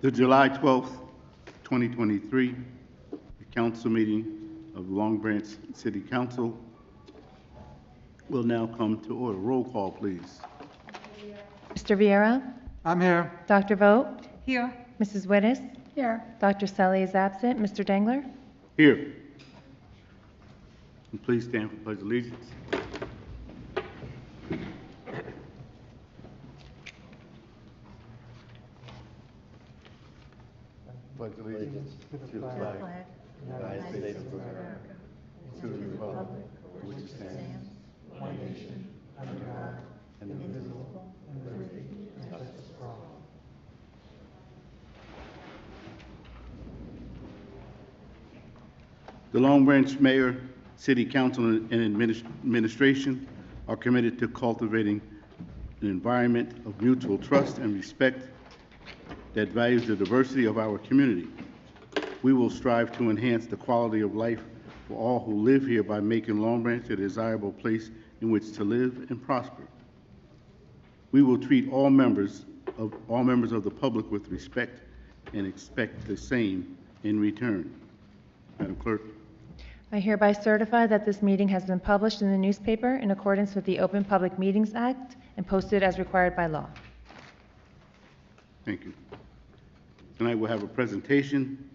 The July 12th, 2023 council meeting of Long Branch City Council will now come to order. Roll call, please. Mr. Vieira? I'm here. Dr. Vogt? Here. Mrs. Wittes? Here. Dr. Selly is absent. Mr. Dangler? Here. And please stand for pledge of allegiance. Pledge allegiance to the flag of the United States of America, to the republic for which it stands, one nation, under God, indivisible, and liberty and justice for all. The Long Branch Mayor, City Council, and administration are committed to cultivating an environment of mutual trust and respect that values the diversity of our community. We will strive to enhance the quality of life for all who live here by making Long Branch a desirable place in which to live and prosper. We will treat all members of the public with respect and expect the same in return. Madam Clerk. I hereby certify that this meeting has been published in the newspaper in accordance with the Open Public Meetings Act and posted as required by law. Thank you. Tonight we'll have a presentation,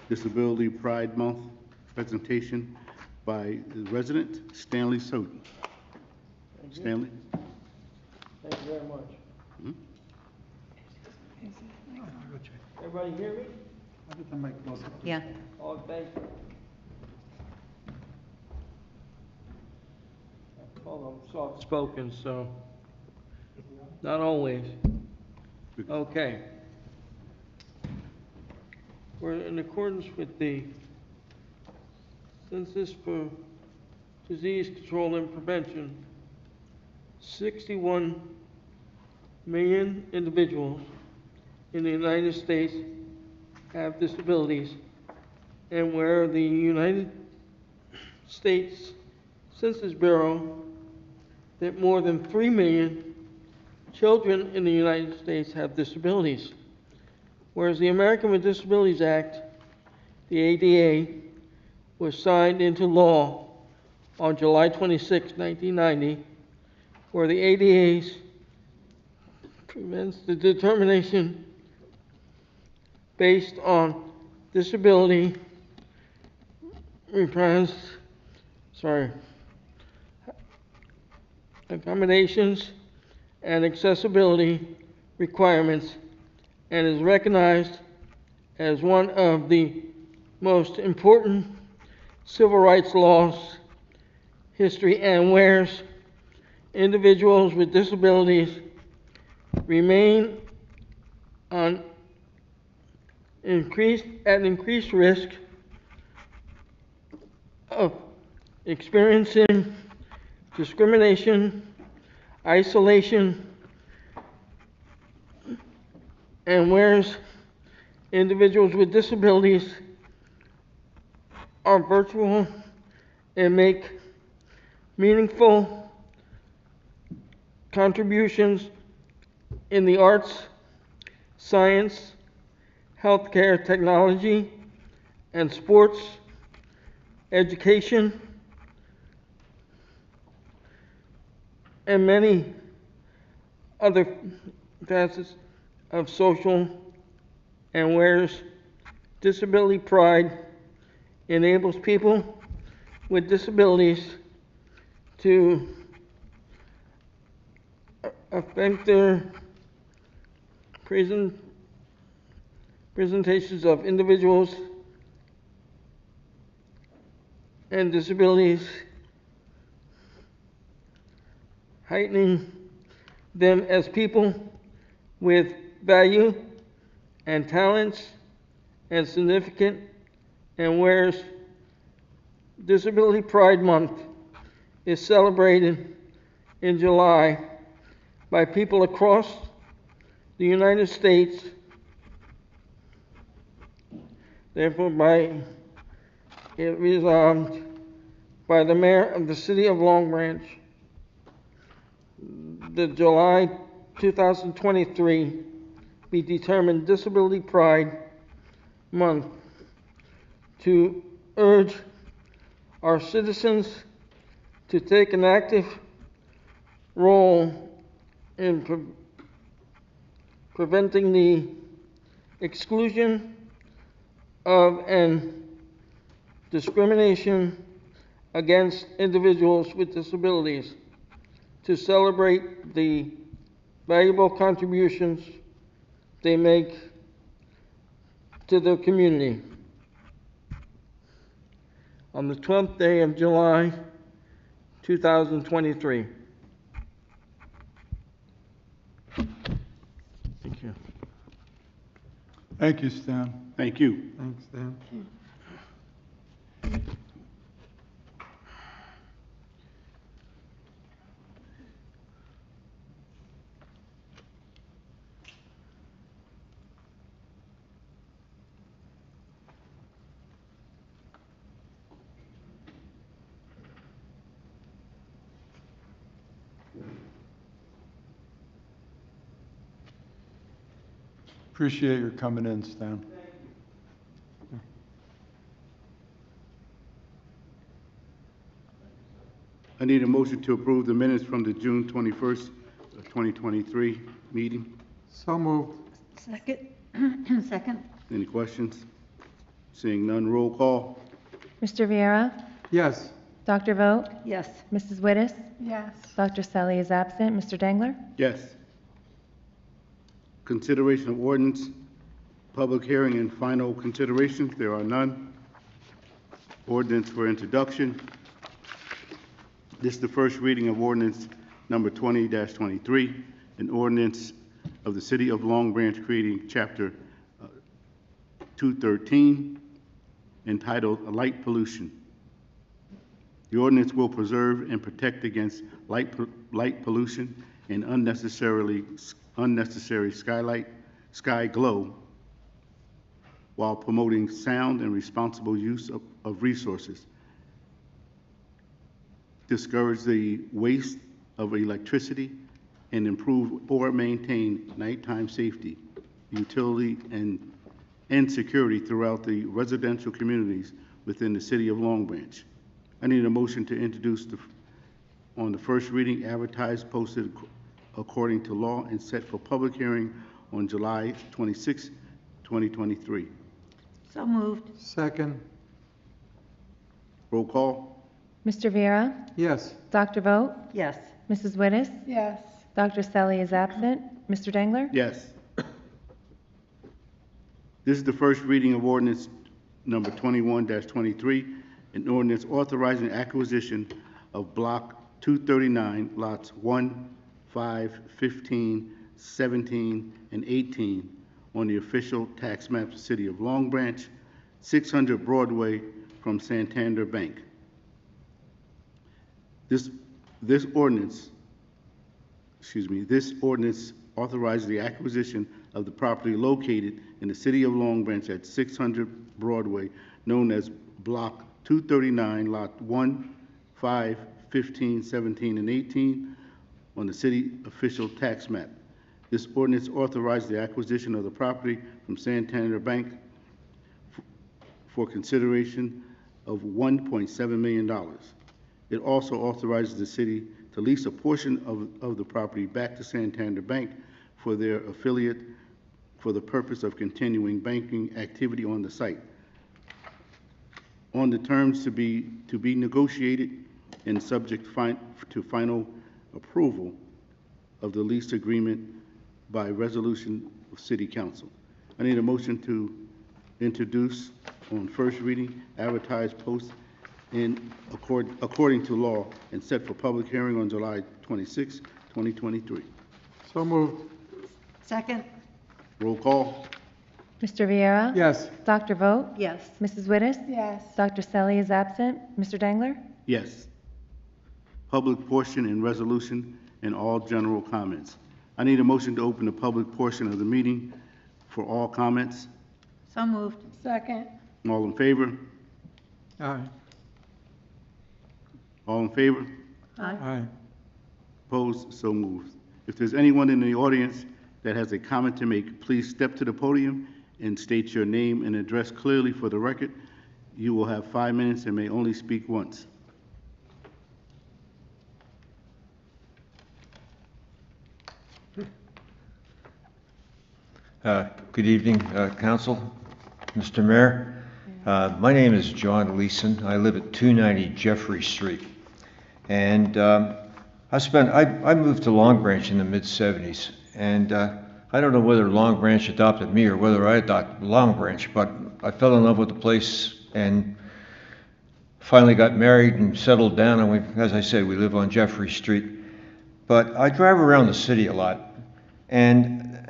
Disability Pride Month presentation by the resident, Stanley Soden. Stanley? Thank you very much. Everybody hear me? I'll get the mic closer. Yeah. Oh, thank you. Well, I'm soft-spoken, so not always. Okay. We're in accordance with the Census for Disease Control and Prevention. 61 million individuals in the United States have disabilities, and where the United States Census Bureau that more than 3 million children in the United States have disabilities. Whereas the American with Disabilities Act, the ADA, was signed into law on July 26, 1990, where the ADA prevents the determination based on disability, accommodations and accessibility requirements, and is recognized as one of the most important civil rights laws history, and where individuals with disabilities remain at increased risk of experiencing discrimination, isolation, and whereas individuals with disabilities are virtual and make meaningful contributions in the arts, science, healthcare, technology, and sports, education, and many other facets of social, and whereas disability pride enables people with disabilities to affect their presentations of individuals and disabilities, heightening them as people with value and talents and significant, and whereas Disability Pride Month is celebrated in July by people across the United States. Therefore, by it resolved by the mayor of the city of Long Branch. The July 2023 be determined Disability Pride Month to urge our citizens to take an active role in preventing the exclusion of and discrimination against individuals with disabilities, to celebrate the valuable contributions they make to the community. On the 12th day of July, 2023. Thank you. Thank you, Stan. Thank you. Thanks, Stan. Appreciate your coming in, Stan. I need a motion to approve the minutes from the June 21st, 2023 meeting. So moved. Second. Second. Any questions? Seeing none, roll call. Mr. Viera? Yes. Dr. Vogt? Yes. Mrs. Wittes? Yes. Dr. Selly is absent. Mr. Dangler? Yes. Consideration of ordinance, public hearing and final consideration. There are none. Ordinance for introduction. This is the first reading of ordinance number 20-23, an ordinance of the City of Long Branch creating Chapter 213 entitled Light Pollution. The ordinance will preserve and protect against light pollution and unnecessary sky glow while promoting sound and responsible use of resources. Discourage the waste of electricity and improve or maintain nighttime safety, utility, and security throughout the residential communities within the City of Long Branch. I need a motion to introduce on the first reading, advertised, posted according to law, and set for public hearing on July 26, 2023. So moved. Second. Roll call. Mr. Viera? Yes. Dr. Vogt? Yes. Mrs. Wittes? Yes. Dr. Selly is absent. Mr. Dangler? Yes. This is the first reading of ordinance number 21-23, an ordinance authorizing acquisition of block 239, lots 1, 5, 15, 17, and 18 on the official tax map of the City of Long Branch, 600 Broadway from Santander Bank. This ordinance authorizes the acquisition of the property located in the City of Long Branch at 600 Broadway, known as Block 239, Lot 1, 5, 15, 17, and 18 on the city official tax map. This ordinance authorizes the acquisition of the property from Santander Bank for consideration of $1.7 million. It also authorizes the city to lease a portion of the property back to Santander Bank for their affiliate for the purpose of continuing banking activity on the site, on the terms to be negotiated and subject to final approval of the lease agreement by resolution of City Council. I need a motion to introduce on first reading, advertise, post according to law, and set for public hearing on July 26, 2023. So moved. Second. Roll call. Mr. Viera? Yes. Dr. Vogt? Yes. Mrs. Wittes? Yes. Dr. Selly is absent. Mr. Dangler? Yes. Public portion and resolution and all general comments. I need a motion to open the public portion of the meeting for all comments. So moved. Second. All in favor? Aye. All in favor? Aye. Aye. Opposed? So moved. If there's anyone in the audience that has a comment to make, please step to the podium and state your name and address clearly for the record. You will have 5 minutes and may only speak once. Good evening, Council, Mr. Mayor. My name is John Leeson. I live at 290 Jeffrey Street. And I moved to Long Branch in the mid-'70s. And I don't know whether Long Branch adopted me or whether I adopted Long Branch, but I fell in love with the place and finally got married and settled down. And as I said, we live on Jeffrey Street. But I drive around the city a lot. And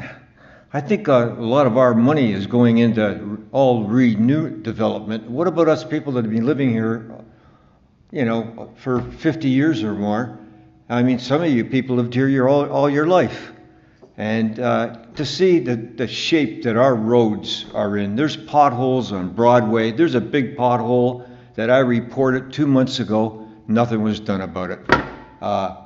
I think a lot of our money is going into all new development. What about us people that have been living here, for 50 years or more? I mean, some of you people lived here all your life. And to see the shape that our roads are in, there's potholes on Broadway. There's a big pothole that I reported 2 months ago. Nothing was done about it.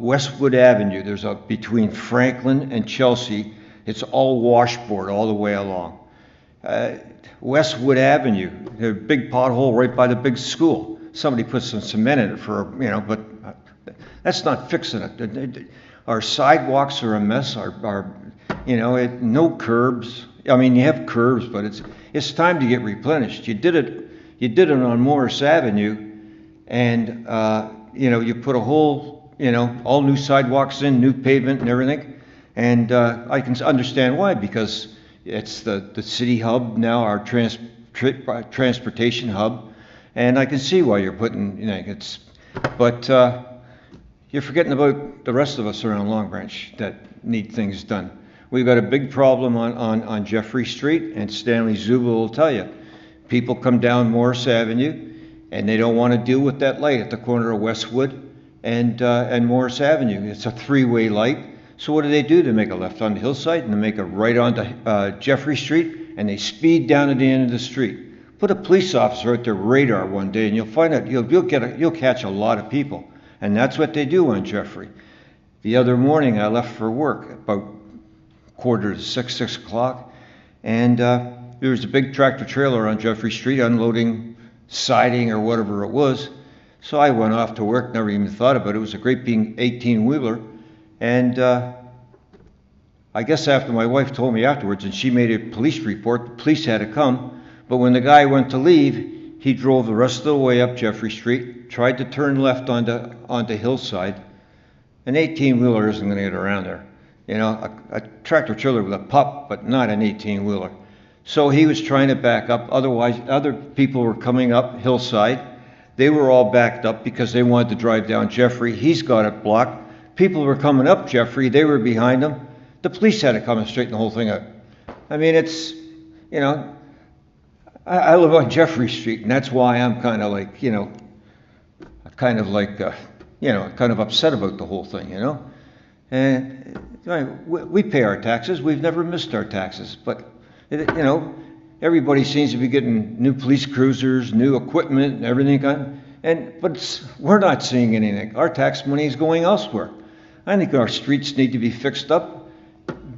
Westwood Avenue, between Franklin and Chelsea, it's all washboard all the way along. Westwood Avenue, a big pothole right by the big school. Somebody put some cement in it but that's not fixing it. Our sidewalks are a mess. No curbs. I mean, you have curbs, but it's time to get replenished. You did it on Morris Avenue, and you put a whole, all new sidewalks in, new pavement and everything. And I can understand why, because it's the city hub now, our transportation hub, and I can see why you're putting, but you're forgetting about the rest of us around Long Branch that need things done. We've got a big problem on Jeffrey Street, and Stanley Zuba will tell you. People come down Morris Avenue, and they don't want to deal with that light at the corner of Westwood and Morris Avenue. It's a three-way light. So what do? They make a left on the hillside and they make a right onto Jeffrey Street, and they speed down to the end of the street. Put a police officer at their radar one day and you'll find out you'll catch a lot of people. And that's what they do on Jeffrey. The other morning I left for work about 5:45, 6 o'clock, and there was a big tractor trailer on Jeffrey Street unloading siding or whatever it was. So I went off to work, never even thought about it. It was a great big 18-wheeler. And I guess after my wife told me afterwards, and she made a police report, the police had to come. But when the guy went to leave, he drove the rest of the way up Jeffrey Street, tried to turn left onto Hillside. An 18-wheeler isn't going to get around there. A tractor trailer with a pup, but not an 18-wheeler. So he was trying to back up. Otherwise, other people were coming up Hillside. They were all backed up because they wanted to drive down Jeffrey. He's got it blocked. People were coming up Jeffrey, they were behind him. The police had to come and straighten the whole thing out. I mean, it's, I live on Jeffrey Street, and that's why I'm kind of upset about the whole thing, And we pay our taxes. We've never missed our taxes, but everybody seems to be getting new police cruisers, new equipment, and everything. But we're not seeing anything. Our tax money is going elsewhere. I think our streets need to be fixed up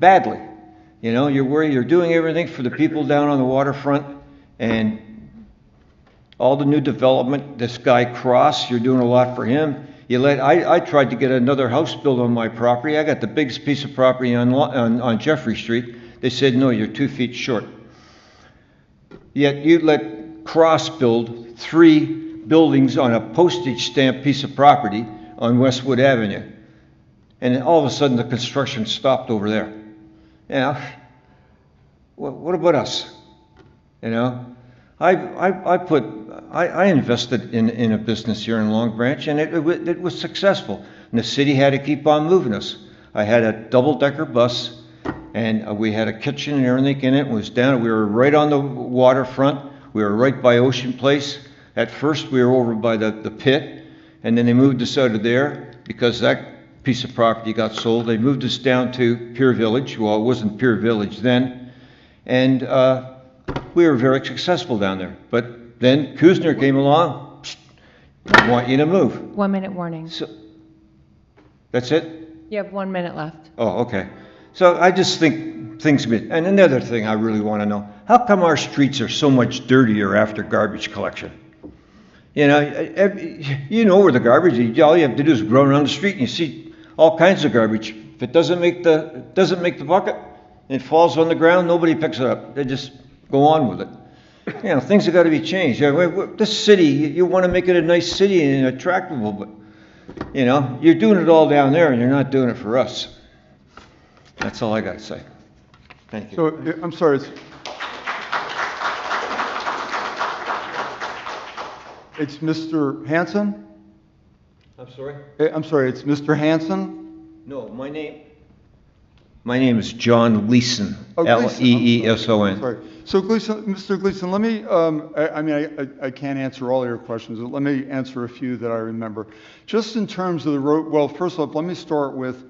badly. You're doing everything for the people down on the waterfront, and all the new development. This guy Cross, you're doing a lot for him. I tried to get another house built on my property. I got the biggest piece of property on Jeffrey Street. They said, no, you're 2 feet short. Yet you let Cross build 3 buildings on a postage stamp piece of property on Westwood Avenue. And then all of a sudden the construction stopped over there. What about us? I invested in a business here in Long Branch, and it was successful. And the city had to keep on moving us. I had a double-decker bus, and we had a kitchen and everything in it. We were right on the waterfront. We were right by Ocean Place. At first, we were over by the pit, and then they moved us out of there because that piece of property got sold. They moved us down to Pier Village. Well, it wasn't Pier Village then. And we were very successful down there. But then Kuzner came along, I want you to move. 1 minute warning. So, that's it? You have 1 minute left. Oh, okay. So I just think things get, and another thing I really want to know, how come our streets are so much dirtier after garbage collection? You know, you know where the garbage is. All you have to do is go around the street and you see all kinds of garbage. If it doesn't make the bucket, it falls on the ground, nobody picks it up. They just go on with it. You know, things have got to be changed. You know, this city, you want to make it a nice city and attractive, but, you know, you're doing it all down there and you're not doing it for us. That's all I got to say. Thank you. So, I'm sorry, it's Mr. Hanson? I'm sorry? I'm sorry, it's Mr. Hanson? No, my name is John Leeson, Oh, Gleason. I'm Leeson. sorry. So Gleason, Mr. Gleason, let me, I mean, I can't answer all your questions, but let me answer a few that I remember. Just in terms of the road, well, first off, let me start with,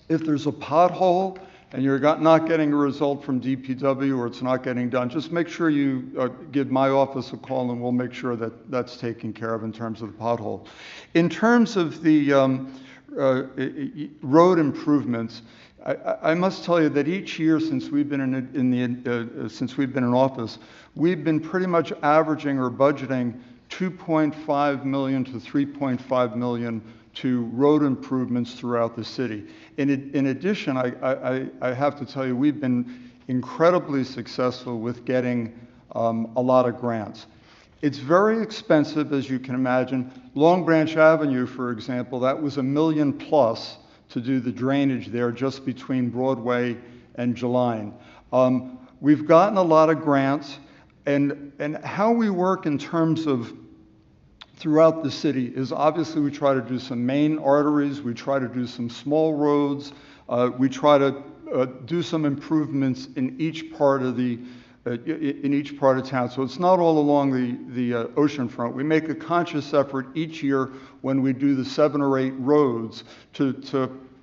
if there's a pothole and you're not getting a result from DPW or it's not getting done, just make sure you give my office a call and we'll make sure that that's taken care of in terms of the pothole. In terms of the road improvements, I must tell you that each year since we've been in office, we've been pretty much averaging or budgeting 2.5 million to 3.5 million to road improvements throughout the city. In addition, I have to tell you, we've been incredibly successful with getting a lot of grants. It's very expensive, as you can imagine. Long Branch Avenue, for example, that was $1 million plus to do the drainage there just between Broadway and Jeline. We've gotten a lot of grants, and how we work in terms of throughout the city is obviously we try to do some main arteries, we try to do some small roads, we try to do some improvements in each part of town. So it's not all along the ocean front. We make a conscious effort each year when we do the 7 or 8 roads to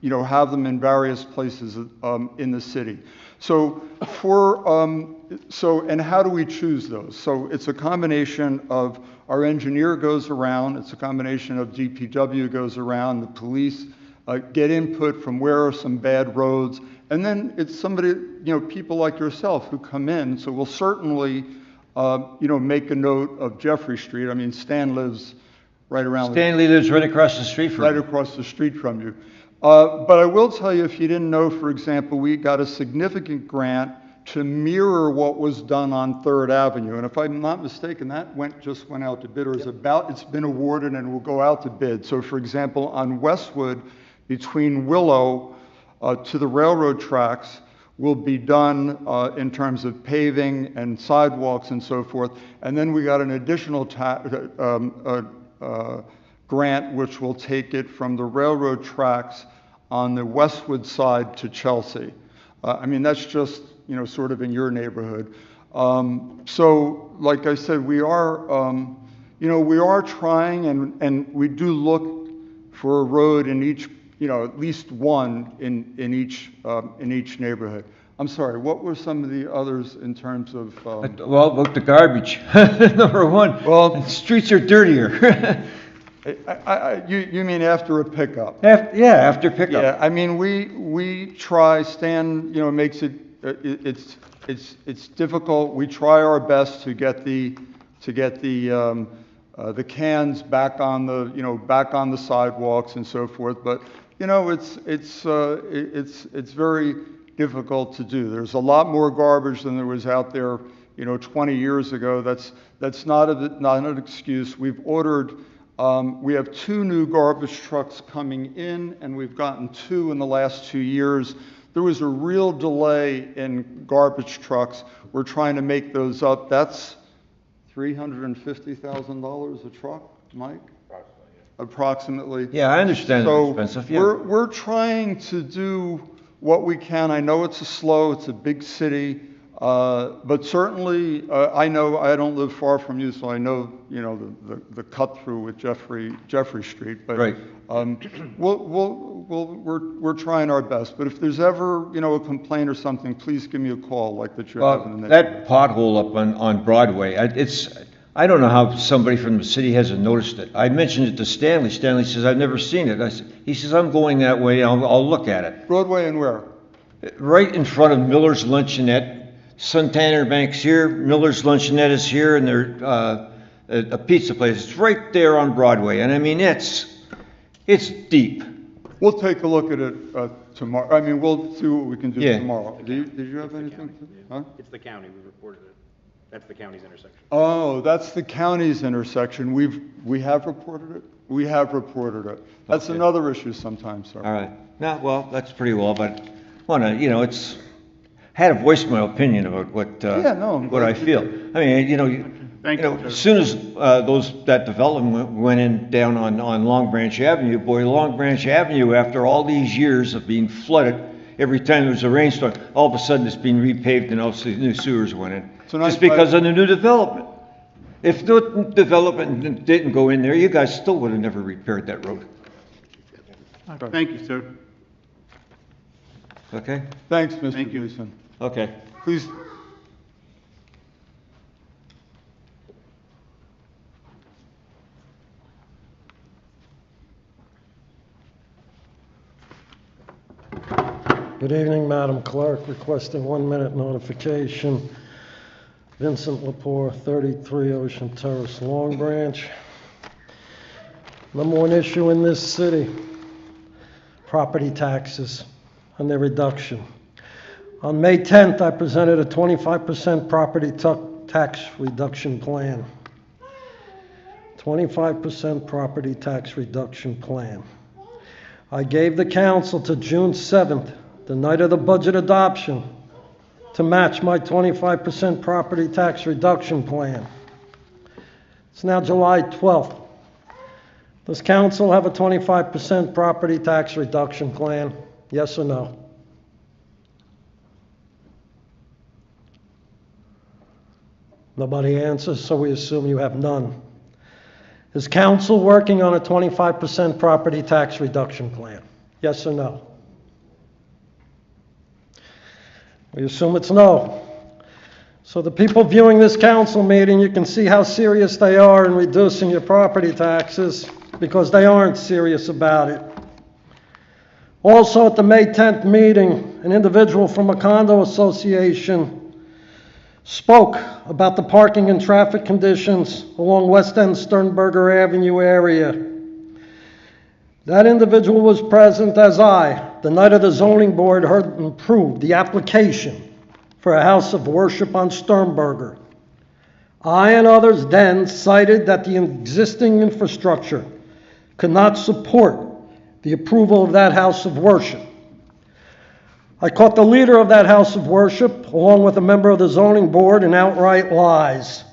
have them in various places in the city. So and how do we choose those? So it's a combination of our engineer goes around, it's a combination of DPW goes around, the police get input from where are some bad roads, and then it's somebody, people like yourself who come in. So we'll certainly, make a note of Jeffrey Street. I mean, Stan lives right around. Stanley lives right across the street from Right you. across the street from you. But I will tell you, if you didn't know, for example, we got a significant grant to mirror what was done on 3rd Avenue. And if I'm not mistaken, that just went out to bid, or it's been awarded and will go out to bid. So for example, on Westwood, between Willow to the railroad tracks, will be done in terms of paving and sidewalks and so forth. And then we got an additional grant which will take it from the railroad tracks on the Westwood side to Chelsea. I mean, that's just, sort of in your neighborhood. So, like I said, we are trying, and we do look for a road in each, at least one in each neighborhood. I'm sorry, what were some of the others in terms of? Well, about the garbage, number one. Well, the streets are dirtier. You mean after a pickup? After pickup. Yeah, I mean, we try, Stan, makes it, it's difficult. We try our best to get the cans back on the sidewalks and so forth, but, it's very difficult to do. There's a lot more garbage than there was out there, 20 years ago. That's not an excuse. We've ordered, we have 2 new garbage trucks coming in, and we've gotten 2 in the last 2 years. There was a real delay in garbage trucks. We're trying to make those up. That's $350,000 a truck, Mike? Approximately. Yeah, I understand So it's expensive. Yeah. we're trying to do what we can. I know it's a big city, but certainly I know I don't live far from you, so I know the cut through with Jeffrey Street. But Right. we're trying our best. But if there's ever a complaint or something, please give me a call like that you have in the Well, that pothole up on Broadway, I don't know how somebody from the city hasn't noticed it. I mentioned it to Stanley. Stanley says, I've never seen it. He says, I'm going that way, I'll look at it. Broadway and where? Right in front of Miller's Luncheonette. Suntanner Bank's here, Miller's Luncheonette is here, and they're a pizza place. It's right there on Broadway, and I mean, it's deep. We'll take a look at it tomorrow. I mean, we'll see what we can do Yeah. tomorrow. Did you have anything? Huh? It's the county, we reported it. That's the county's intersection. Oh, that's the county's intersection. We have reported it? We have reported it. That's Okay. another issue sometimes, sir. All right. Nah, well, that's pretty well, but it's, had to voice my opinion about what, Yeah, no, I'm what glad I you feel. did. I mean, Thank you, sir. as soon as, that development went in down on Long Branch Avenue, boy, Long Branch Avenue, after all these years of being flooded, every time there's a rainstorm, all of a sudden it's being repaved and all the new sewers went in. So now Just you- because of the new development. If the development didn't go in there, you guys still would have never repaired that road. Thank you, sir. Okay? Thanks, Mr. Thank you. Gleason. Okay. Please, Good evening, Madam Clerk. Requesting 1-minute notification. Vincent Lepore, 33 Ocean Terrace, Long Branch. Number one issue in this city, property taxes and their reduction. On May 10th, I presented a 25% property tax reduction plan. 25% property tax reduction plan. I gave the council to June 7th, the night of the budget adoption, to match my 25% property tax reduction plan. It's now July 12th. Does council have a 25% property tax reduction plan? Yes or no? Nobody answers, so we assume you have none. Is council working on a 25% property tax reduction plan? Yes or no? We assume it's no. So the people viewing this council meeting, you can see how serious they are in reducing your property taxes, because they aren't serious about it. Also, at the May 10th meeting, an individual from a condo association spoke about the parking and traffic conditions along West End Sternberger Avenue area. That individual was present as I, the night of the zoning board, heard and approved the application for a house of worship on Sternberger. I and others then cited that the existing infrastructure could not support the approval of that house of worship. I caught the leader of that house of worship, along with a member of the zoning board, in outright lies.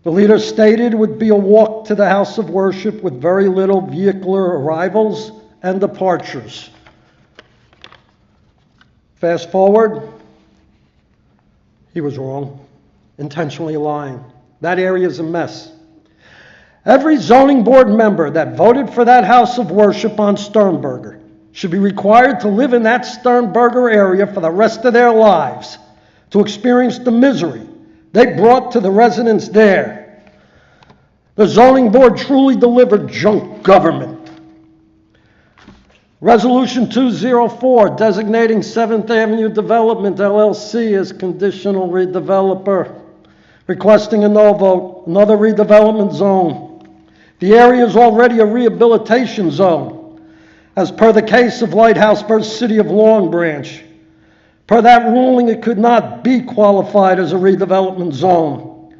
The leader stated it would be a walk to the house of worship with very little vehicular arrivals and departures. Fast forward, he was wrong, intentionally lying. That area is a mess. Every zoning board member that voted for that house of worship on Sternberger should be required to live in that Sternberger area for the rest of their lives, to experience the misery they brought to the residents there. The zoning board truly delivered junk government. Resolution 204, designating 7th Avenue Development LLC as conditional redeveloper, requesting a no vote, another redevelopment zone. The area is already a rehabilitation zone, as per the case of Lighthouse versus City of Long Branch. Per that ruling, it could not be qualified as a redevelopment zone.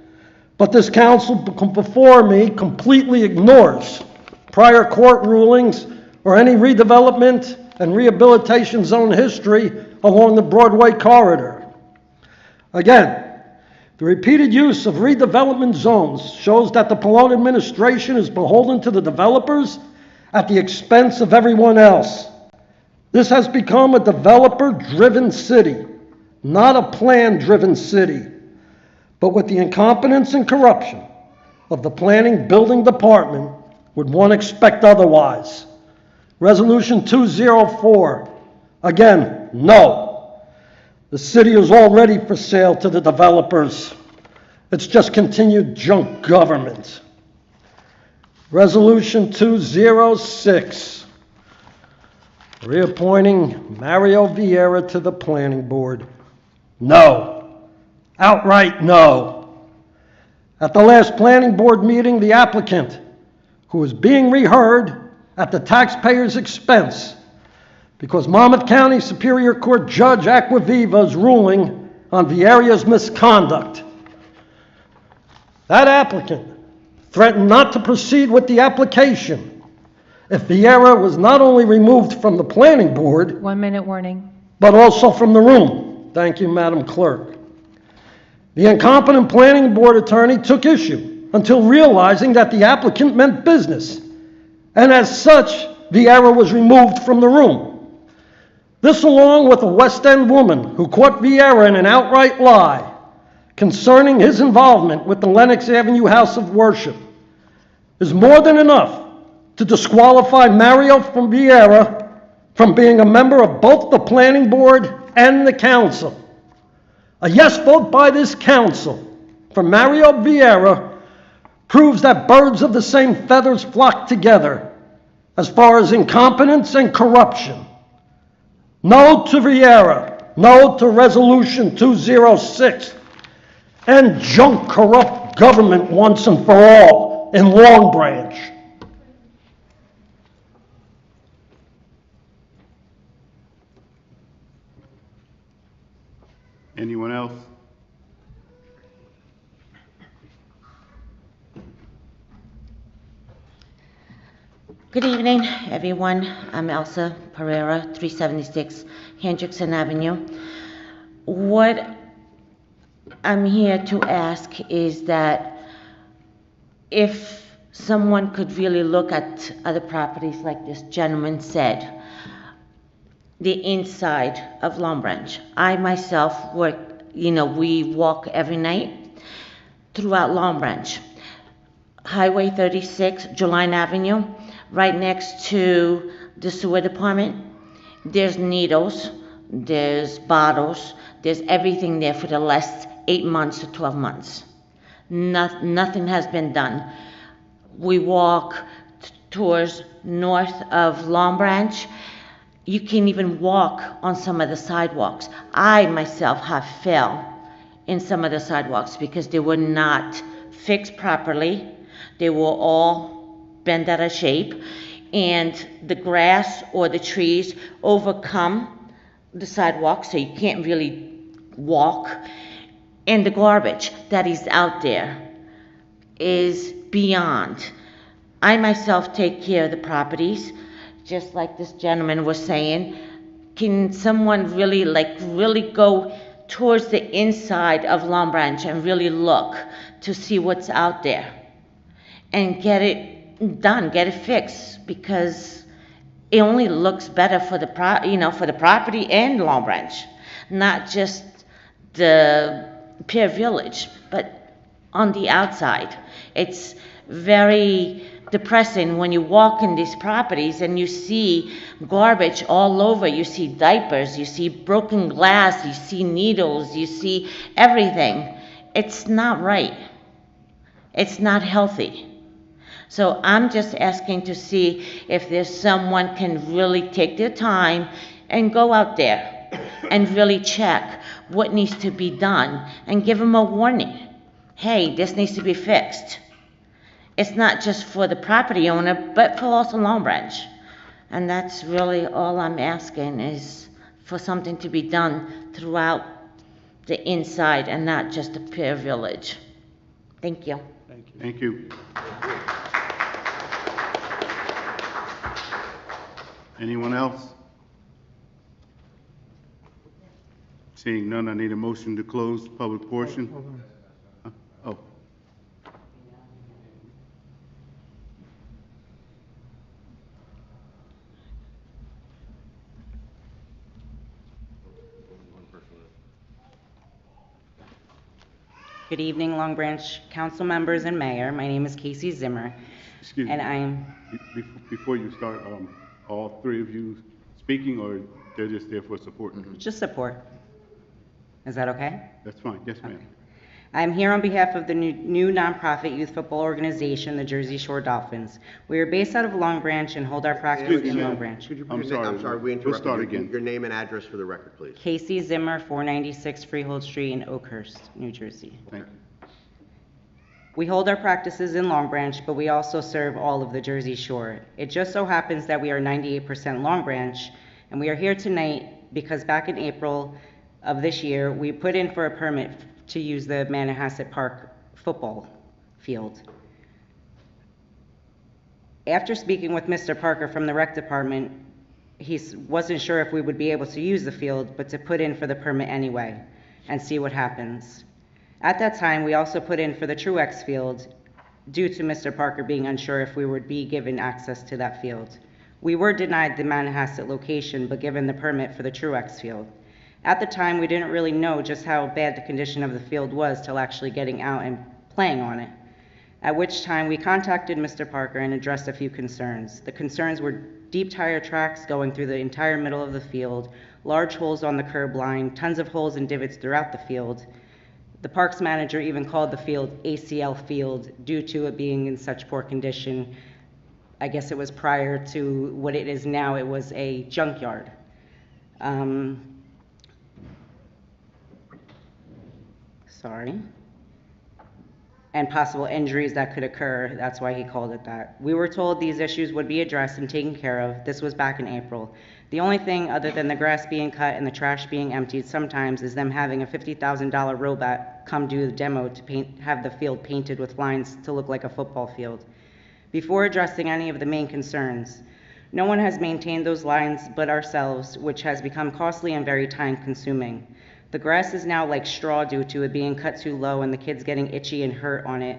But this council before me completely ignores prior court rulings or any redevelopment and rehabilitation zone history along the Broadway corridor. Again, the repeated use of redevelopment zones shows that the Pallone administration is beholden to the developers at the expense of everyone else. This has become a developer-driven city, not a plan-driven city. But with the incompetence and corruption of the planning building department, would one expect otherwise? Resolution 204, again, no. The city is already for sale to the developers. It's just continued junk government. Resolution 206, reappointing Mario Vieira to the planning board. No. Outright no. At the last planning board meeting, the applicant, who was being reheard at the taxpayer's expense because Monmouth County Superior Court Judge Acquaviva's ruling on Vieira's misconduct. That applicant threatened not to proceed with the application if Vieira was not only removed from the planning board, 1 minute warning. but also from the room. Thank you, Madam Clerk. The incompetent planning board attorney took issue until realizing that the applicant meant business, and as such, Vieira was removed from the room. This, along with a West End woman who caught Vieira in an outright lie concerning his involvement with the Lenox Avenue House of Worship, is more than enough to disqualify Mario Vieira from being a member of both the planning board and the council. A yes vote by this council for Mario Vieira proves that birds of the same feathers flock together as far as incompetence and corruption. No to Vieira, no to Resolution 206, and junk corrupt government once and for all in Long Branch. Anyone else? Good evening, everyone. I'm Elsa Pereira, 376 Hendrickson Avenue. What I'm here to ask is that if someone could really look at other properties like this gentleman said, the inside of Long Branch. I myself work, we walk every night throughout Long Branch. Highway 36, Juline Avenue, right next to the sewer department. There's needles, there's bottles, there's everything there for the last 8 months to 12 months. Nothing has been done. We walk towards north of Long Branch. You can't even walk on some of the sidewalks. I myself have fell in some of the sidewalks because they were not fixed properly. They were all bent out of shape, and the grass or the trees overcome the sidewalk, so you can't really walk. And the garbage that is out there is beyond. I myself take care of the properties, just like this gentleman was saying. Can someone really go towards the inside of Long Branch and really look to see what's out there and get it done, get it fixed, because it only looks better for the property and Long Branch, not just the Pier Village, but on the outside. It's very depressing when you walk in these properties and you see garbage all over. You see diapers, you see broken glass, you see needles, you see everything. It's not right. It's not healthy. So I'm just asking to see if there's someone can really take their time and go out there and really check what needs to be done and give them a warning. Hey, this needs to be fixed. It's not just for the property owner, but for also Long Branch. And that's really all I'm asking, is for something to be done throughout the inside and not just the Pier Village. Thank you. Thank you. Anyone else? Seeing none, I need a motion to close the public portion. Oh. Good evening, Long Branch Council members and Mayor. My name is Casey Zimmer. Excuse me. And I'm... Before you start, all three of you speaking, or they're just there for support? Just support. Is that okay? That's fine. Yes, ma'am. I'm here on behalf of the new nonprofit youth football organization, the Jersey Shore Dolphins. We are based out of Long Branch and hold our practice Excuse me, in ma'am. Long Branch. Could you I'm please, sorry, I'm sorry, we we'll interrupted. start you. again. Your name and address for the record, please. Casey Zimmer, 496 Freehold Street in Oakhurst, New Jersey. Thank you. We hold our practices in Long Branch, but we also serve all of the Jersey Shore. It just so happens that we are 98% Long Branch, and we are here tonight because back in April of this year, we put in for a permit to use the Manhasset Park football field. After speaking with Mr. Parker from the rec department, he wasn't sure if we would be able to use the field, but to put in for the permit anyway and see what happens. At that time, we also put in for the Truex field due to Mr. Parker being unsure if we would be given access to that field. We were denied the Manhasset location, but given the permit for the Truex field. At the time, we didn't really know just how bad the condition of the field was till actually getting out and playing on it. At which time, we contacted Mr. Parker and addressed a few concerns. The concerns were deep tire tracks going through the entire middle of the field, large holes on the curb line, tons of holes and divots throughout the field. The parks manager even called the field ACL Field due to it being in such poor condition. I guess it was prior to what it is now, it was a junkyard. And possible injuries that could occur, that's why he called it that. We were told these issues would be addressed and taken care of. This was back in April. The only thing other than the grass being cut and the trash being emptied sometimes is them having a $50,000 robot come do the demo to have the field painted with lines to look like a football field. Before addressing any of the main concerns, no one has maintained those lines but ourselves, which has become costly and very time-consuming. The grass is now like straw due to it being cut too low and the kids getting itchy and hurt on it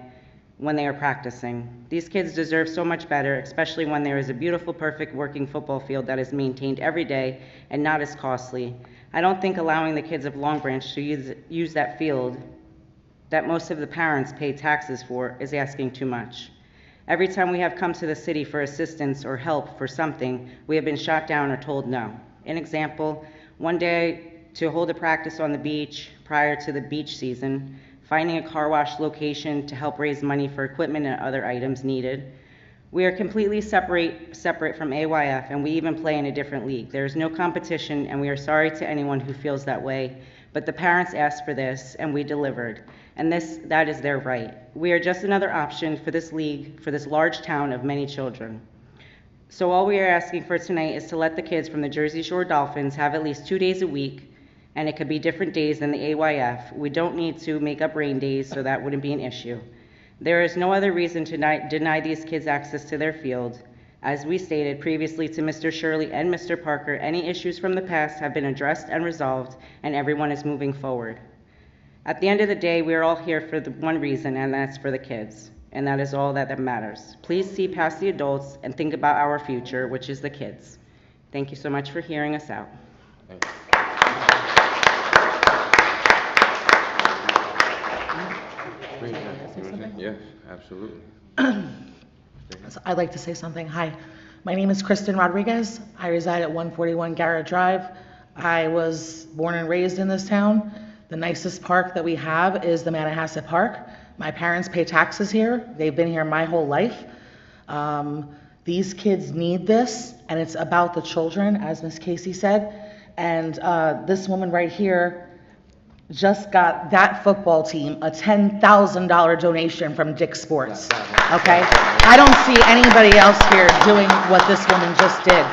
when they are practicing. These kids deserve so much better, especially when there is a beautiful, perfect working football field that is maintained every day and not as costly. I don't think allowing the kids of Long Branch to use that field that most of the parents pay taxes for is asking too much. Every time we have come to the city for assistance or help for something, we have been shot down or told no. An example, one day to hold a practice on the beach prior to the beach season, finding a car wash location to help raise money for equipment and other items needed. We are completely separate from AYF, and we even play in a different league. There is no competition, and we are sorry to anyone who feels that way, but the parents asked for this, and we delivered, and that is their right. We are just another option for this league, for this large town of many children. So all we are asking for tonight is to let the kids from the Jersey Shore Dolphins have at least 2 days a week, and it could be different days than the AYF. We don't need to make up rain days, so that wouldn't be an issue. There is no other reason to deny these kids access to their field. As we stated previously to Mr. Shirley and Mr. Parker, any issues from the past have been addressed and resolved, and everyone is moving forward. At the end of the day, we are all here for the one reason, and that's for the kids. And that is all that matters. Please see past the adults and think about our future, which is the kids. Thank you so much for hearing us out. Yes, absolutely. So I'd like to say something. Hi, my name is Kristen Rodriguez. I reside at 141 Garrett Drive. I was born and raised in this town. The nicest park that we have is the Manhasset Park. My parents pay taxes here. They've been here my whole life. These kids need this, and it's about the children, as Miss Casey said. And this woman right here just got that football team a $10,000 donation from Dick's Sports. Okay? I don't see anybody else here doing what this woman just did.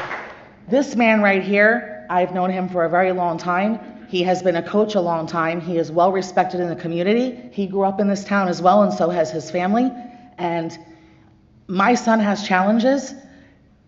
This man right here, I've known him for a very long time. He has been a coach a long time. He is well respected in the community. He grew up in this town as well, and so has his family. And my son has challenges,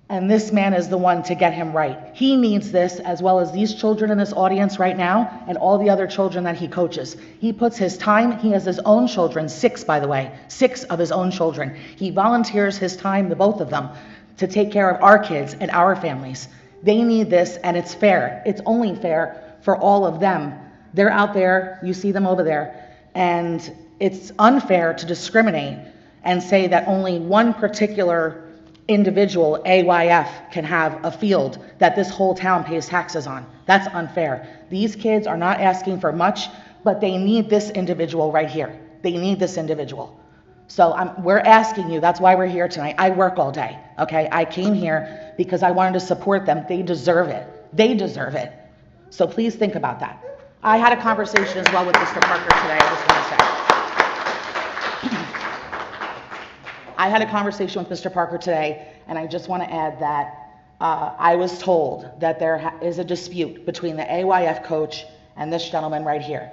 and this man is the one to get him right. He needs this, as well as these children in this audience right now, and all the other children that he coaches. He puts his time, he has his own children, 6 by the way, 6 of his own children. He volunteers his time, the both of them, to take care of our kids and our families. They need this, and it's fair. It's only fair for all of them. They're out there, you see them over there, and it's unfair to discriminate and say that only one particular individual, AYF, can have a field that this whole town pays taxes on. That's unfair. These kids are not asking for much but they need this individual right here. They need this individual. So we're asking you, that's why we're here tonight. I work all day, okay? I came here because I wanted to support them. They deserve it. They deserve it. So please think about that. I had a conversation as well with Mr. Parker today, I just want to say. I had a conversation with Mr. Parker today, and I just want to add that I was told that there is a dispute between the AYF coach and this gentleman right here.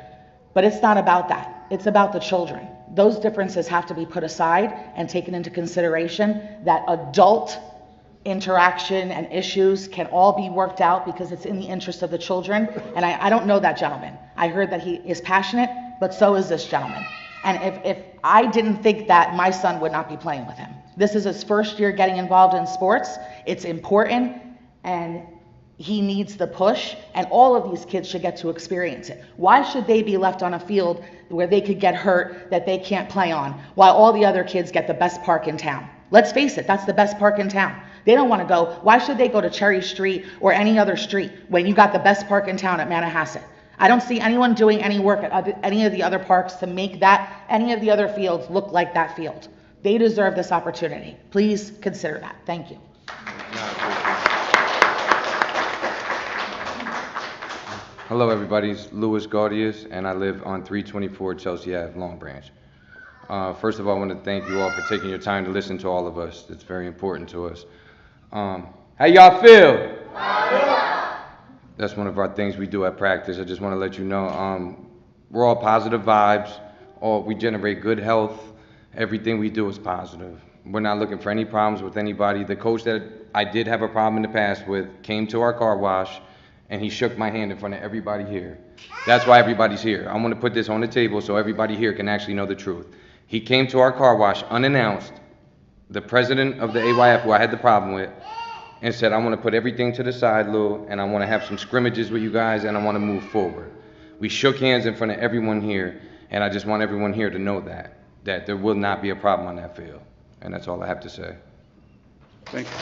But it's not about that. It's about the children. Those differences have to be put aside and taken into consideration, that adult interaction and issues can all be worked out because it's in the interest of the children. And I don't know that gentleman. I heard that he is passionate, but so is this gentleman. And if I didn't think that, my son would not be playing with him. This is his first year getting involved in sports. It's important, and he needs the push, and all of these kids should get to experience it. Why should they be left on a field where they could get hurt that they can't play on, while all the other kids get the best park in town? Let's face it, that's the best park in town. They don't want to go. Why should they go to Cherry Street or any other street when you got the best park in town at Manhasset? I don't see anyone doing any work at any of the other parks to make any of the other fields look like that field. They deserve this opportunity. Please consider that. Thank you. Hello, everybody. It's Louis Gaudius, and I live on 324 Chelsea Ave, Long Branch. First of all, I want to thank you all for taking your time to listen to all of us. It's very important to us. How y'all feel? That's one of our things we do at practice. I just want to let you know, we're all positive vibes. We generate good health. Everything we do is positive. We're not looking for any problems with anybody. The coach that I did have a problem in the past with came to our car wash, and he shook my hand in front of everybody here. That's why everybody's here. I want to put this on the table so everybody here can actually know the truth. He came to our car wash unannounced, the president of the AYF, who I had the problem with, and said, I want to put everything to the side, Lou, and I want to have some scrimmages with you guys, and I want to move forward. We shook hands in front of everyone here, and I just want everyone here to know that there will not be a problem on that field. And that's all I have to say. Thank you.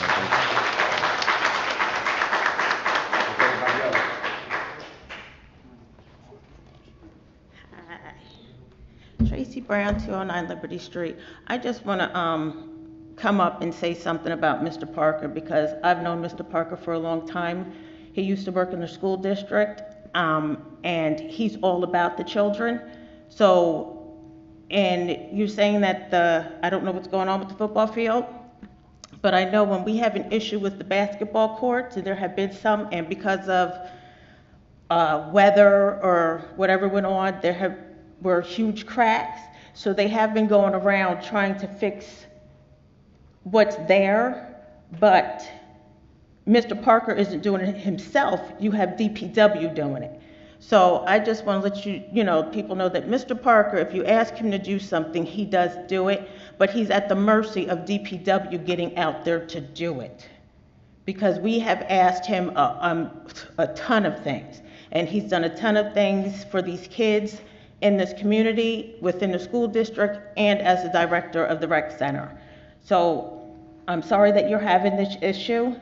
Tracy Brown, 209 Liberty Street. I just want to come up and say something about Mr. Parker, because I've known Mr. Parker for a long time. He used to work in the school district, and he's all about the children. So, and you're saying that I don't know what's going on with the football field, but I know when we have an issue with the basketball courts, and there have been some, and because of weather or whatever went on, were huge cracks. So they have been going around trying to fix what's there, but Mr. Parker isn't doing it himself. You have DPW doing it. So I just want to let people know that Mr. Parker, if you ask him to do something, he does do it, but he's at the mercy of DPW getting out there to do it. Because we have asked him a ton of things, and he's done a ton of things for these kids in this community, within the school district, and as the director of the rec center. So I'm sorry that you're having this issue,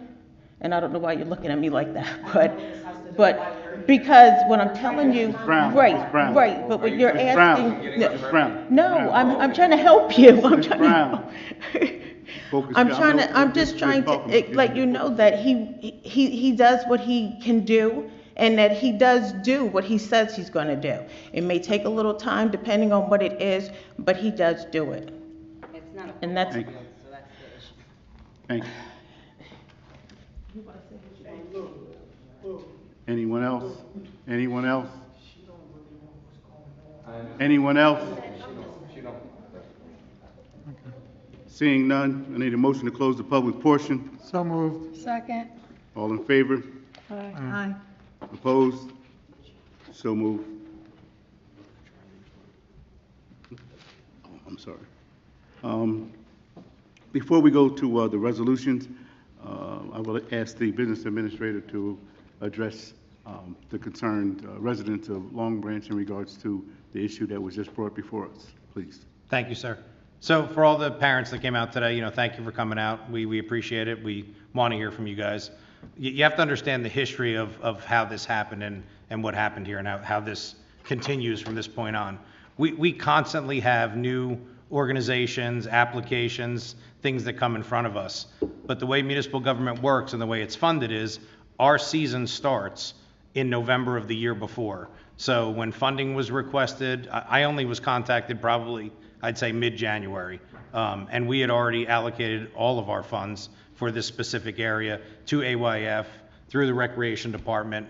and I don't know why you're looking at me like that, but because what I'm telling you, right, but what you're asking, no, I'm trying to help you. I'm just trying to let you know that he does what he can do, and that he does do what he says he's going to do. It may take a little time depending on what it is, but he does do it. It's not a And that's, Thank you. so that's the issue. Thank you. Anyone else? Anyone else? Anyone else? Seeing none, I need a motion to close the public portion. So moved. Second. All in favor? Aye. Opposed? So moved. Oh, I'm sorry. Before we go to the resolutions, I will ask the business administrator to address the concerned residents of Long Branch in regards to the issue that was just brought before us. Please. Thank you, sir. So for all the parents that came out today, thank you for coming out. We appreciate it. We want to hear from you guys. You have to understand the history of how this happened and what happened here, and how this continues from this point on. We constantly have new organizations, applications, things that come in front of us. But the way municipal government works and the way it's funded is our season starts in November of the year before. So when funding was requested, I only was contacted probably, I'd say mid-January. And we had already allocated all of our funds for this specific area to AYF through the Recreation Department.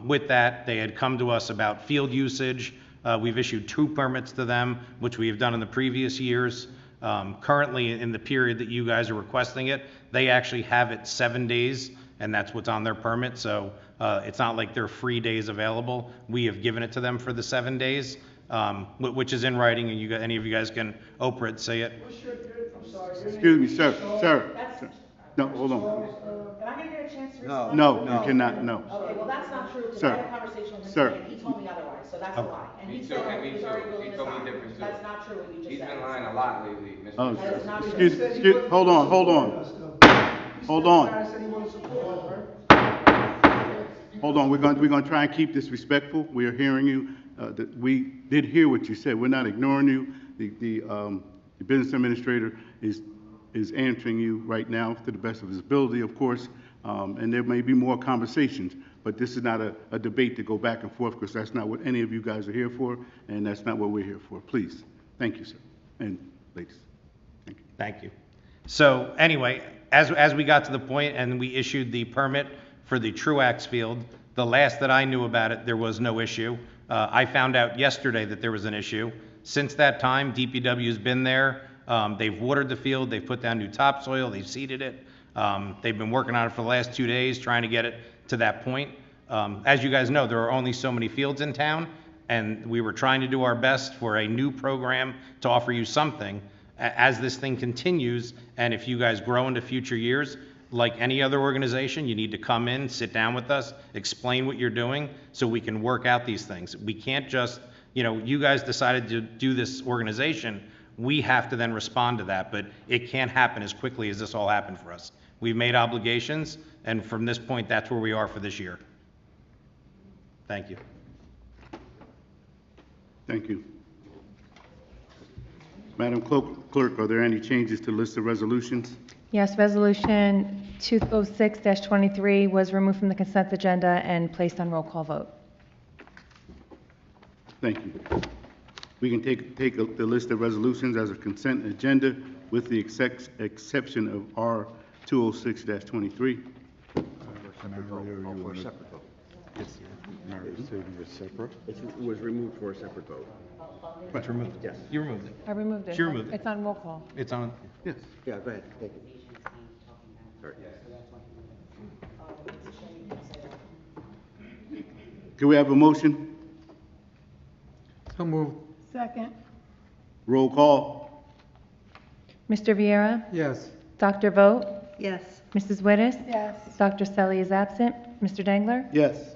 With that, they had come to us about field usage. We've issued 2 permits to them, which we have done in the previous years. Currently, in the period that you guys are requesting it, they actually have it 7 days, and that's what's on their permit. So it's not like they're free days available. We have given it to them for the 7 days, which is in writing, and any of you guys can Oprah it, say it. Excuse me, sir. No, hold on. Am I gonna get a chance to respond? No, you cannot, no. Okay, well, that's not true, because Sir. I had a conversation with Sir. him, and he told me otherwise, so that's a lie. And he Me said too, and me he's too. already He willing to told me stop. different too. That's not true what you just He's said. been lying a lot lately, Mr. Oh, That is not true. excuse, hold on. Hold on, we're going to try and keep this respectful. We are hearing you. We did hear what you said. We're not ignoring you. The business administrator is answering you right now to the best of his ability, of course. And there may be more conversations, but this is not a debate to go back and forth, because that's not what any of you guys are here for, and that's not what we're here for. Please. Thank you, sir. And ladies. Thank you. Thank you. So anyway, as we got to the point and we issued the permit for the Truax field, the last that I knew about it, there was no issue. I found out yesterday that there was an issue. Since that time, DPW's been there. They've watered the field, they've put down new topsoil, they've seeded it. They've been working on it for the last 2 days, trying to get it to that point. As you guys know, there are only so many fields in town, and we were trying to do our best for a new program to offer you something as this thing continues. And if you guys grow into future years, like any other organization, you need to come in, sit down with us, explain what you're doing so we can work out these things. We can't just, you guys decided to do this organization. We have to then respond to that, but it can't happen as quickly as this all happened for us. We've made obligations, and from this point, that's where we are for this year. Thank you. Thank you. Madam Clerk, are there any changes to the list of resolutions? Yes, Resolution 206-23 was removed from the consent agenda and placed on roll call vote. Thank you. We can take the list of resolutions as a consent agenda with the exception of R 206-23. It was removed for a separate vote. It's removed. Yes. You removed it. I removed it. She removed it. It's on roll call. It's on. Yes. Yeah, go ahead, thank you. Sorry. Can we have a motion? So moved. Second. Roll call. Mr. Viera? Yes. Dr. Vogt? Yes. Mrs. Wittes? Yes. Dr. Selly is absent. Mr. Dangler? Yes.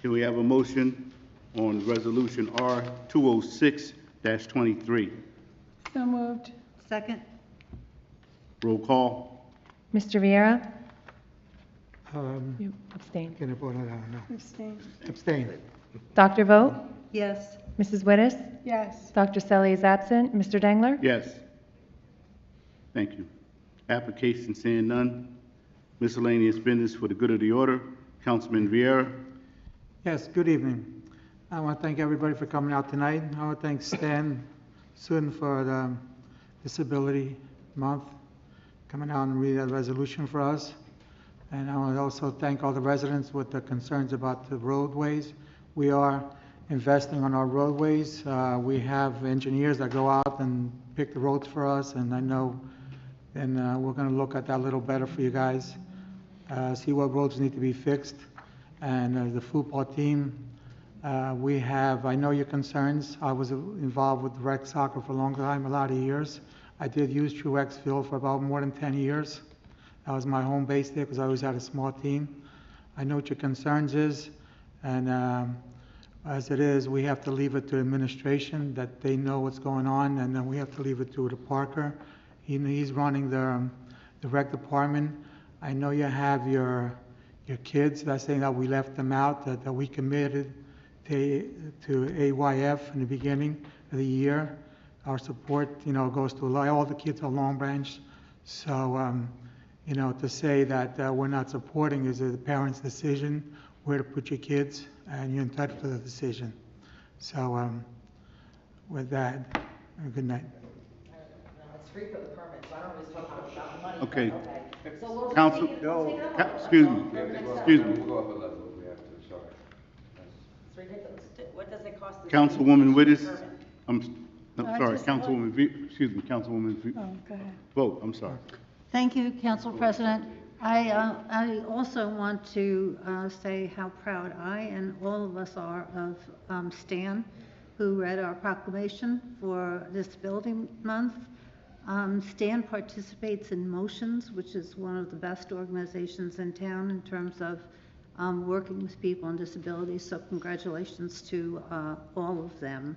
Can we have a motion on resolution R 206-23? So moved. Second. Roll call. Mr. Viera? Um, You abstain. Can I vote on that? No. Abstain. Abstain. Dr. Vogt? Yes. Mrs. Wittes? Yes. Dr. Selly is absent. Mr. Dangler? Yes. Thank you. Application seeing none. Miscellaneous business for the good of the order. Councilman Vieira. Yes, good evening. I want to thank everybody for coming out tonight. I want to thank Stan Sutton for the Disability Month, coming out and reading that resolution for us. And I want to also thank all the residents with the concerns about the roadways. We are investing on our roadways. We have engineers that go out and pick the roads for us, and I know, and we're going to look at that a little better for you guys, see what roads need to be fixed. And the football team, I know your concerns. I was involved with rec soccer for a long time, a lot of years. I did use Truax Field for about more than 10 years. That was my home base there because I always had a small team. I know what your concerns is, and as it is, we have to leave it to administration, that they know what's going on, and then we have to leave it to the Parker. He's running the rec department. I know you have your kids that's saying that we left them out, that we committed to AYF in the beginning of the year. Our support, goes to all the kids on Long Branch. So, to say that we're not supporting is the parents' decision where to put your kids, and you're entitled to the decision. So, with that, good night. It's free for the permit, so I don't always talk about the money. Okay. So we'll just Council, take it up. excuse me, excuse me. We'll go up a level if we have to, sorry. It's ridiculous. What does it cost? Councilwoman Wittes, I'm I sorry, just Councilwoman, Councilwoman Oh, go ahead. Vogt, I'm sorry. Thank you, Council President. I also want to say how proud I and all of us are of Stan, who read our proclamation for Disability Month. Stan participates in Motions, which is one of the best organizations in town in terms of working with people on disabilities, so congratulations to all of them.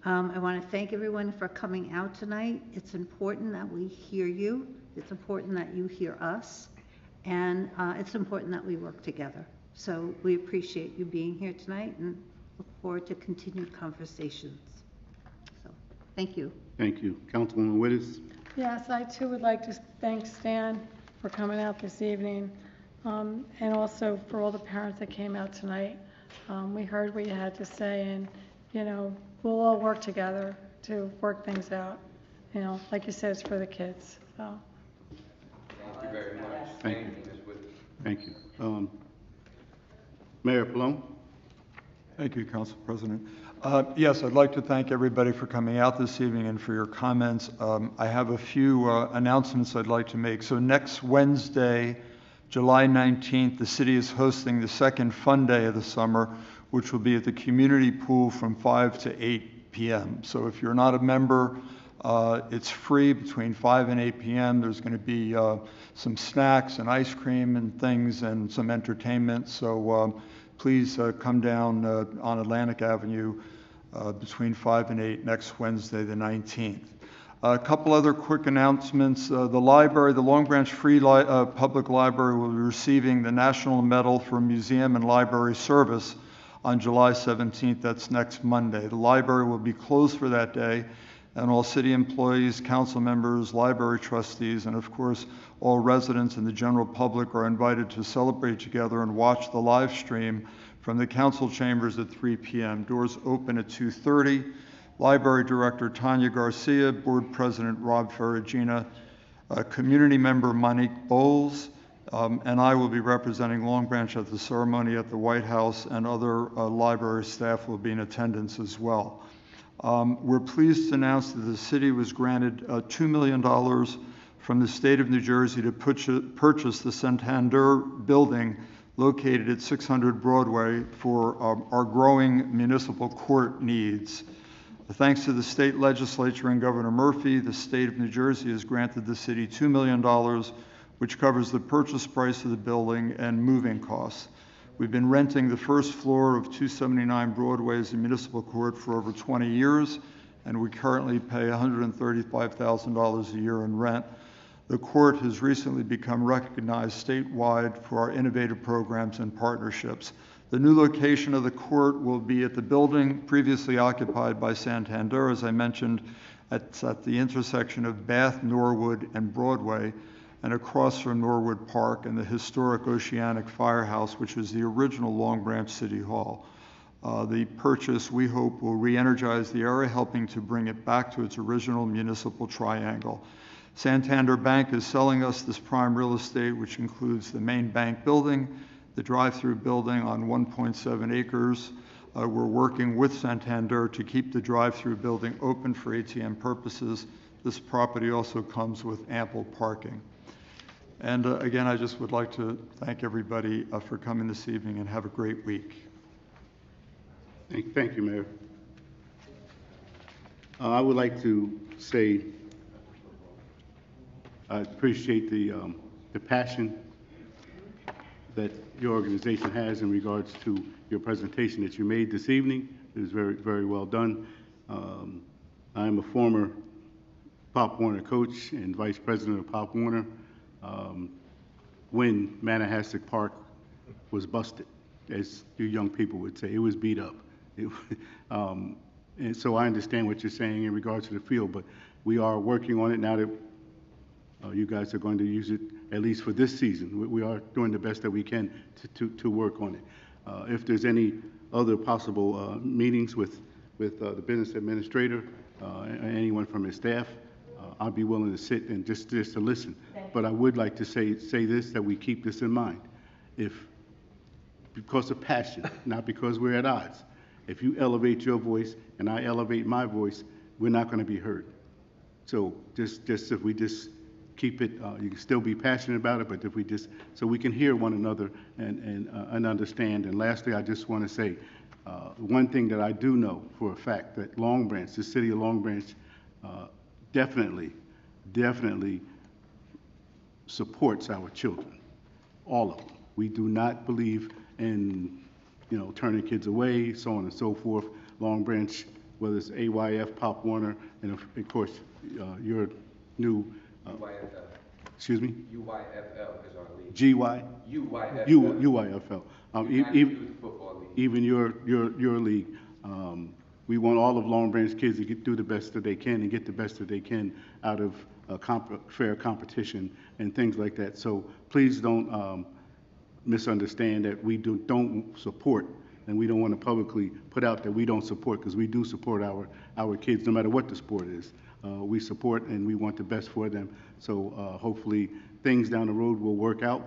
I want to thank everyone for coming out tonight. It's important that we hear you. It's important that you hear us. And it's important that we work together. So we appreciate you being here tonight and look forward to continued conversations. So, thank you. Thank you. Councilwoman Wittes? Yes, I too would like to thank Stan for coming out this evening, and also for all the parents that came out tonight. We heard what you had to say, and, we'll all work together to work things out. Like you said, it's for the kids, so. Thank you very much. Thank you. Ms. Wittes. Thank you. Mayor Palone? Thank you, Council President. Yes, I'd like to thank everybody for coming out this evening and for your comments. I have a few announcements I'd like to make. So next Wednesday, July 19th, the city is hosting the second fun day of the summer, which will be at the community pool from 5 to 8 p.m. So if you're not a member, it's free between 5 and 8 p.m. There's going to be some snacks and ice cream and things and some entertainment. So please come down on Atlantic Avenue between 5 and 8 next Wednesday, the 19th. A couple other quick announcements. The library, the Long Branch Free Public Library, will be receiving the National Medal for Museum and Library Service on July 17th. That's next Monday. The library will be closed for that day, and all city employees, council members, library trustees, and of course, all residents and the general public are invited to celebrate together and watch the live stream from the council chambers at 3 p.m. Doors open at 2:30. Library Director Tanya Garcia, Board President Rob Ferragina, Community Member Monique Bowles, and I will be representing Long Branch at the ceremony at the White House, and other library staff will be in attendance as well. We're pleased to announce that the city was granted $2 million from the state of New Jersey to purchase the Santander building located at 600 Broadway for our growing municipal court needs. Thanks to the state legislature and Governor Murphy, the state of New Jersey has granted the city $2 million, which covers the purchase price of the building and moving costs. We've been renting the first floor of 279 Broadway as a municipal court for over 20 years, and we currently pay $135,000 a year in rent. The court has recently become recognized statewide for our innovative programs and partnerships. The new location of the court will be at the building previously occupied by Santander, as I mentioned. It's at the intersection of Bath, Norwood, and Broadway, and across from Norwood Park and the historic Oceanic Firehouse, which is the original Long Branch City Hall. The purchase, we hope, will re-energize the area, helping to bring it back to its original municipal triangle. Santander Bank is selling us this prime real estate, which includes the main bank building, the drive-through building on 1.7 acres. We're working with Santander to keep the drive-through building open for ATM purposes. This property also comes with ample parking. And again, I just would like to thank everybody for coming this evening, and have a great week. Thank you, Mayor. I would like to say I appreciate the passion that your organization has in regards to your presentation that you made this evening. It was very, very well done. I am a former Pop Warner coach and vice president of Pop Warner. when Manahasset Park was busted, as you young people would say. It was beat up. And so I understand what you're saying in regards to the field, but we are working on it now that you guys are going to use it, at least for this season. We are doing the best that we can to work on it. If there's any other possible meetings with the business administrator, anyone from his staff, I'll be willing to sit and just to listen. But I would like to say this, that we keep this in mind. Because of passion, not because we're at odds, if you elevate your voice and I elevate my voice, we're not going to be heard. So just if we just keep it, you can still be passionate about it, but if we just, so we can hear one another and understand. And lastly, I just want to say, one thing that I do know for a fact, that Long Branch, the city of Long Branch, definitely supports our children, all of them. We do not believe in, turning kids away, so on and so forth. Long Branch, whether it's AYF, Pop Warner, and of course, your new, UYFL. Excuse me? UYFL is our league. GY? UYFL. UYFL. United Youth Football League. Even your league. We want all of Long Branch kids to do the best that they can and get the best that they can out of fair competition and things like that. So please don't misunderstand that we don't support, and we don't want to publicly put out that we don't support, because we do support our kids, no matter what the sport is. We support and we want the best for them. So hopefully things down the road will work out.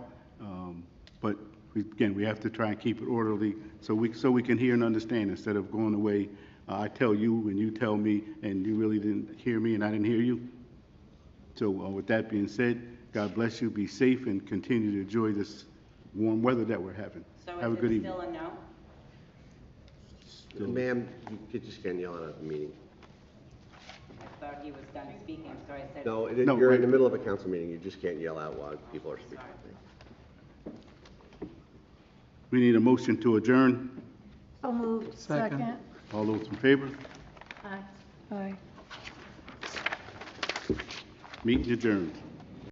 But again, we have to try and keep it orderly so we can hear and understand, instead of going away. I tell you and you tell me, and you really didn't hear me and I didn't hear you. So with that being said, God bless you, be safe, and continue to enjoy this warm weather that we're having. So Have a good evening. still a no? Ma'am, you just can't yell at the meeting. I thought he was done speaking, so I said. No, No, you're wait. in the middle of a council meeting. You just can't yell out while people are speaking. We need a motion to adjourn. So moved. Second. All those in favor? Aye. Aye. Meeting adjourned.